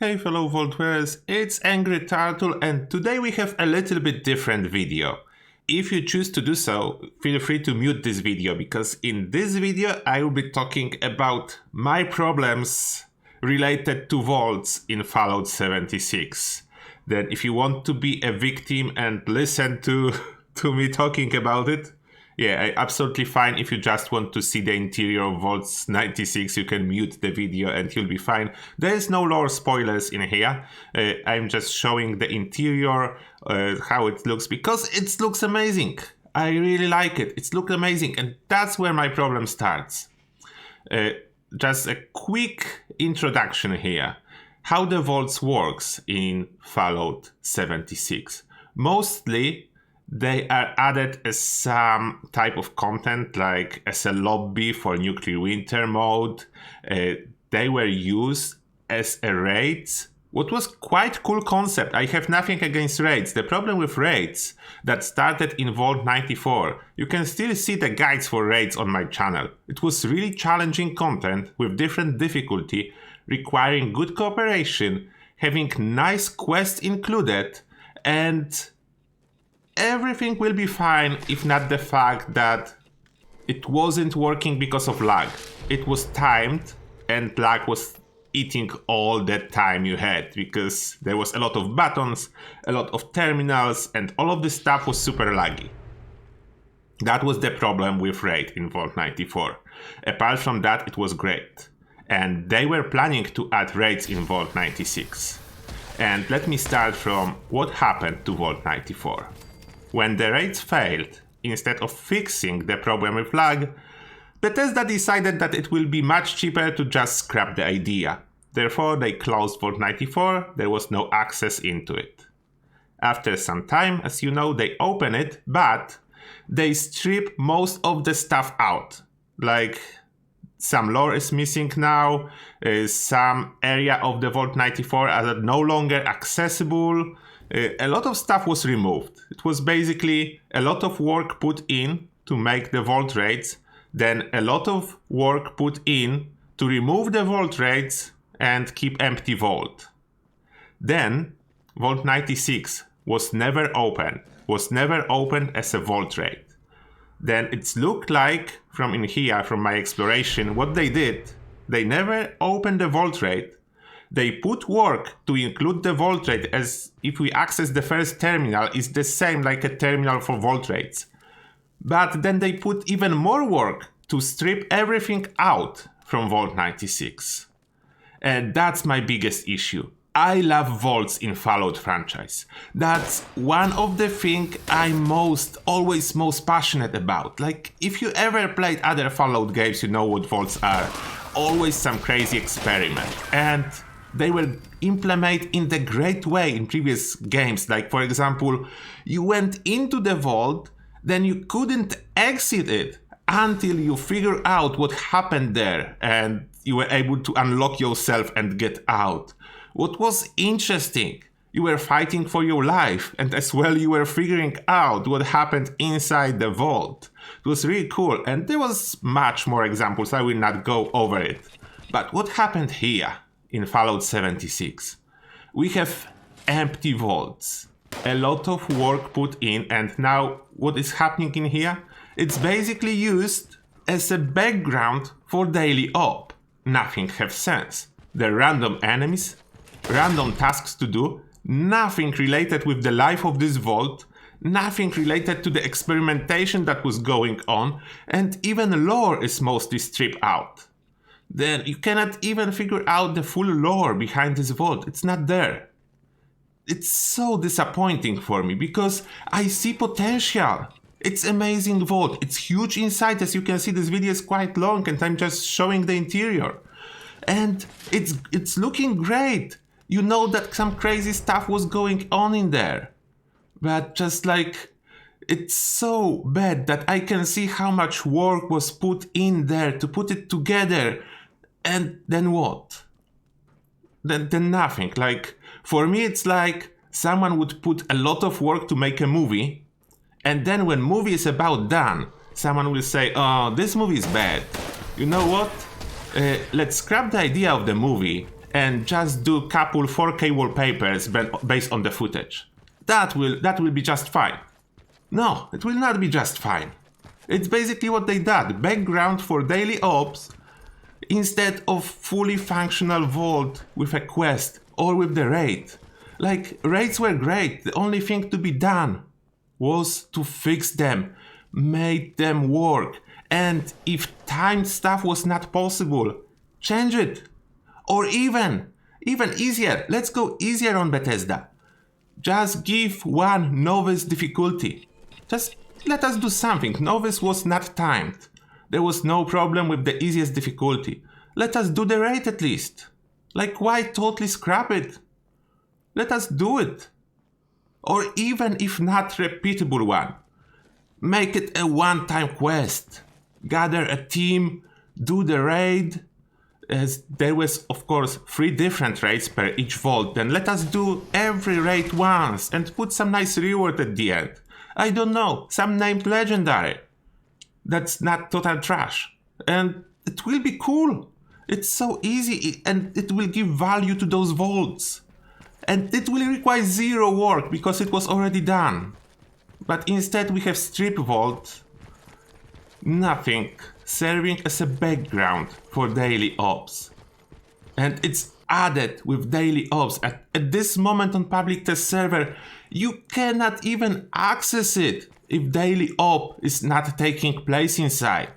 Hey fellow Vault-wearers, it's Angry Turtle and today we have a little bit different video. If you choose to do so, feel free to mute this video because in this video I will be talking about my problems related to vaults in Fallout 76. Then if you want to be a victim and listen to me talking about it, yeah, absolutely fine. If you just want to see the interior of Vault 96, you can mute the video and you'll be fine. There is no lore spoilers in here. I'm just showing the interior, how it looks, because it looks amazing. I really like it. It looks amazing, and that's where my problem starts. Just a quick introduction here. How the vaults works in Fallout 76. Mostly, they are added as some type of content, like as a lobby for nuclear winter mode. They were used as a raids, what was quite cool concept. I have nothing against raids. The problem with raids that started in Vault 94, you can still see the guides for raids on my channel. It was really challenging content with different difficulty, requiring good cooperation, having nice quests included, and everything will be fine if not the fact that it wasn't working because of lag. It was timed and lag was eating all that time you had because there was a lot of buttons, a lot of terminals, and all of this stuff was super laggy. That was the problem with raid in Vault 94. Apart from that, it was great. And they were planning to add raids in Vault 96. And let me start from what happened to Vault 94. When the raids failed, instead of fixing the problem with lag, Bethesda decided that it will be much cheaper to just scrap the idea. Therefore, they closed Vault 94, there was no access into it. After some time, as you know, they open it, but they strip most of the stuff out. Like, some lore is missing now, some area of the Vault 94 are no longer accessible. A lot of stuff was removed. It was basically a lot of work put in to make the vault raids, then a lot of work put in to remove the vault raids and keep empty vault. Then Vault 96 was never opened as a vault raid. Then it looked like from in here, from my exploration, what they did, they never opened the vault raid. They put work to include the vault raid as if we access the first terminal is the same like a terminal for vault raids. But then they put even more work to strip everything out from Vault 96. And that's my biggest issue. I love vaults in Fallout franchise. That's one of the things I'm always most passionate about. Like, if you ever played other Fallout games, you know what vaults are. Always some crazy experiment. And they were implemented in the great way in previous games. Like, for example, you went into the vault, then you couldn't exit it until you figure out what happened there and you were able to unlock yourself and get out. What was interesting, you were fighting for your life, and as well you were figuring out what happened inside the vault. It was really cool, and there was much more examples, I will not go over it. But what happened here in Fallout 76? We have empty vaults, a lot of work put in, and now what is happening in here? It's basically used as a background for daily op. Nothing has sense. The random enemies, random tasks to do, nothing related with the life of this vault, nothing related to the experimentation that was going on, and even lore is mostly stripped out. Then you cannot even figure out the full lore behind this vault. It's not there. It's so disappointing for me because I see potential. It's amazing vault. It's huge inside. As you can see, this video is quite long and I'm just showing the interior. And it's looking great. You know that some crazy stuff was going on in there. But just like, it's so bad that I can see how much work was put in there to put it together. And then what? Then nothing. Like, for me it's like someone would put a lot of work to make a movie, and then when movie is about done, someone will say, oh, this movie is bad. You know what? Let's scrap the idea of the movie and just do couple 4K wallpapers based on the footage. That will be just fine. No, it will not be just fine. It's basically what they did. Background for daily ops instead of fully functional vault with a quest or with the raid. Like, raids were great. The only thing to be done was to fix them, make them work. And if timed stuff was not possible, change it. Or even easier, let's go easier on Bethesda. Just give one novice difficulty. Just let us do something. Novice was not timed. There was no problem with the easiest difficulty. Let us do the raid at least. Like, why totally scrap it? Let us do it. Or even if not repeatable one, make it a one-time quest. Gather a team, do the raid. As there was, of course, 3 different raids per each vault. Then let us do every raid once and put some nice reward at the end. I don't know, some named legendary. That's not total trash. And it will be cool. It's so easy and it will give value to those vaults. And it will require 0 work because it was already done. But instead we have strip vault. Nothing. Serving as a background for daily ops. And it's added with daily ops. At this moment on public test server, you cannot even access it if daily op is not taking place inside.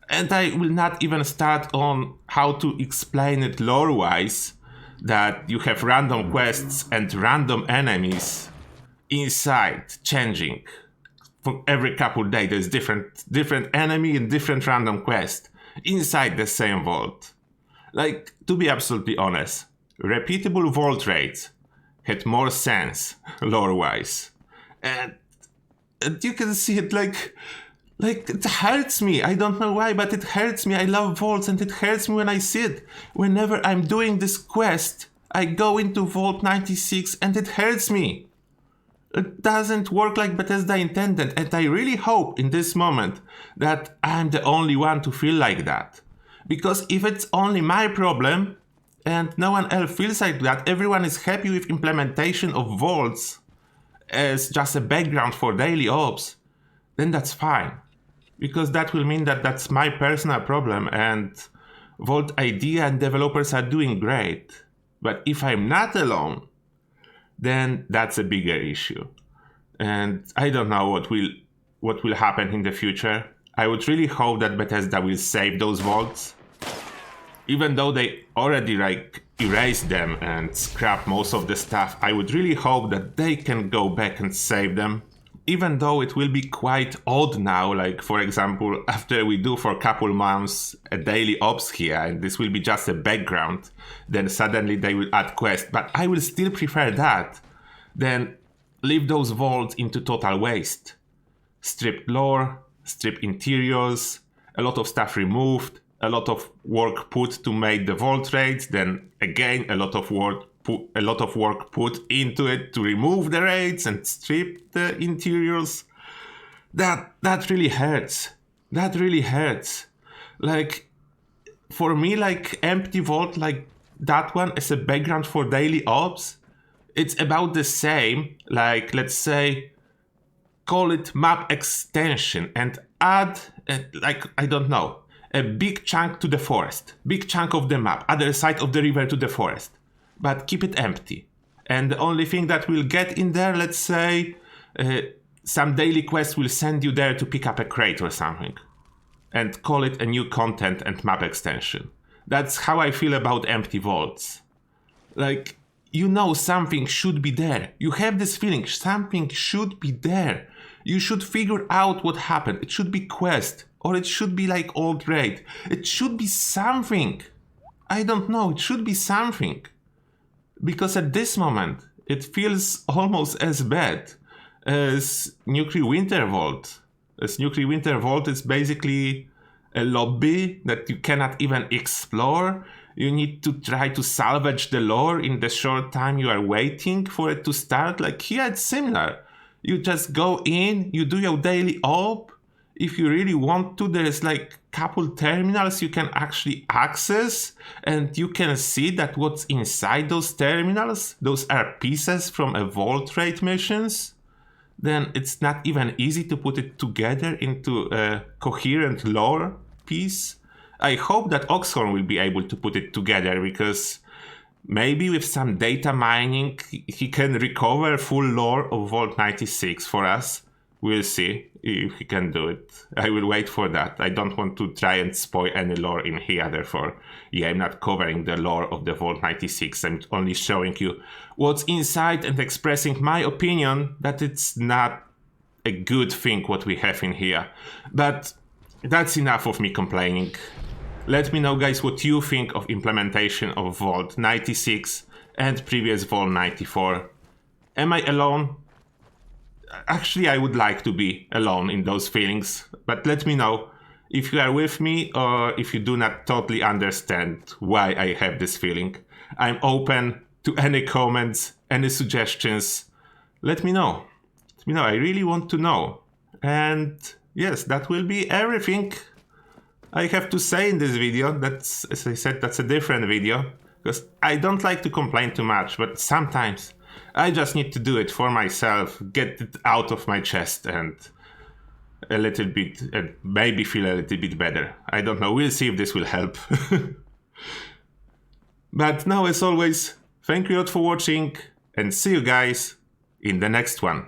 And I will not even start on how to explain it lore-wise, that you have random quests and random enemies inside changing. For every couple days there's different enemy and different random quest inside the same vault. Like, to be absolutely honest, repeatable vault raids had more sense lore-wise. And you can see it like it hurts me. I don't know why, but it hurts me. I love vaults and it hurts me when I see it. Whenever I'm doing this quest, I go into Vault 96 and it hurts me. It doesn't work like Bethesda intended, and I really hope in this moment that I'm the only one to feel like that. Because if it's only my problem, and no one else feels like that, everyone is happy with implementation of vaults as just a background for daily ops, then that's fine. Because that will mean that that's my personal problem, and Vault idea and developers are doing great. But if I'm not alone, then that's a bigger issue. And I don't know what will happen in the future. I would really hope that Bethesda will save those vaults. Even though they already erased them and scrapped most of the stuff, I would really hope that they can go back and save them. Even though it will be quite odd now, like for example, after we do for a couple months a daily ops here, and this will be just a background, then suddenly they will add quests. But I will still prefer that than leave those vaults into total waste. Stripped lore, stripped interiors, a lot of stuff removed, a lot of work put to make the vault raids, then again a lot of work put into it to remove the raids and strip the interiors. That really hurts. That really hurts. Like, for me, like empty vault like that one as a background for daily ops, it's about the same. Like, let's say, call it map extension and add, I don't know, a big chunk to the forest, big chunk of the map, other side of the river to the forest. But keep it empty. And the only thing that we'll get in there, let's say, some daily quest will send you there to pick up a crate or something. And call it a new content and map extension. That's how I feel about empty vaults. Like, you know something should be there. You have this feeling, something should be there. You should figure out what happened. It should be quest. Or it should be like old raid. It should be something. I don't know, it should be something. Because at this moment, it feels almost as bad as Nuclear Winter Vault. As Nuclear Winter Vault is basically a lobby that you cannot even explore. You need to try to salvage the lore in the short time you are waiting for it to start. Like here it's similar. You just go in, you do your daily op, if you really want to, there's like couple terminals you can actually access, and you can see that what's inside those terminals, those are pieces from a vault raid missions. Then it's not even easy to put it together into a coherent lore piece. I hope that Oxhorn will be able to put it together, because maybe with some data mining he can recover full lore of Vault 96 for us. We'll see if he can do it. I will wait for that. I don't want to try and spoil any lore in here, therefore, yeah, I'm not covering the lore of the Vault 96. I'm only showing you what's inside and expressing my opinion that it's not a good thing what we have in here. But that's enough of me complaining. Let me know, guys, what you think of implementation of Vault 96 and previous Vault 94. Am I alone? Actually, I would like to be alone in those feelings, but let me know if you are with me or if you do not totally understand why I have this feeling. I'm open to any comments, any suggestions. Let me know. Let me know. I really want to know. And yes, that will be everything I have to say in this video. That's, as I said, that's a different video, because I don't like to complain too much, but sometimes I just need to do it for myself, get it out of my chest, and a little bit, and maybe feel a little bit better. I don't know, we'll see if this will help. But now, as always, thank you all for watching, and see you guys in the next one.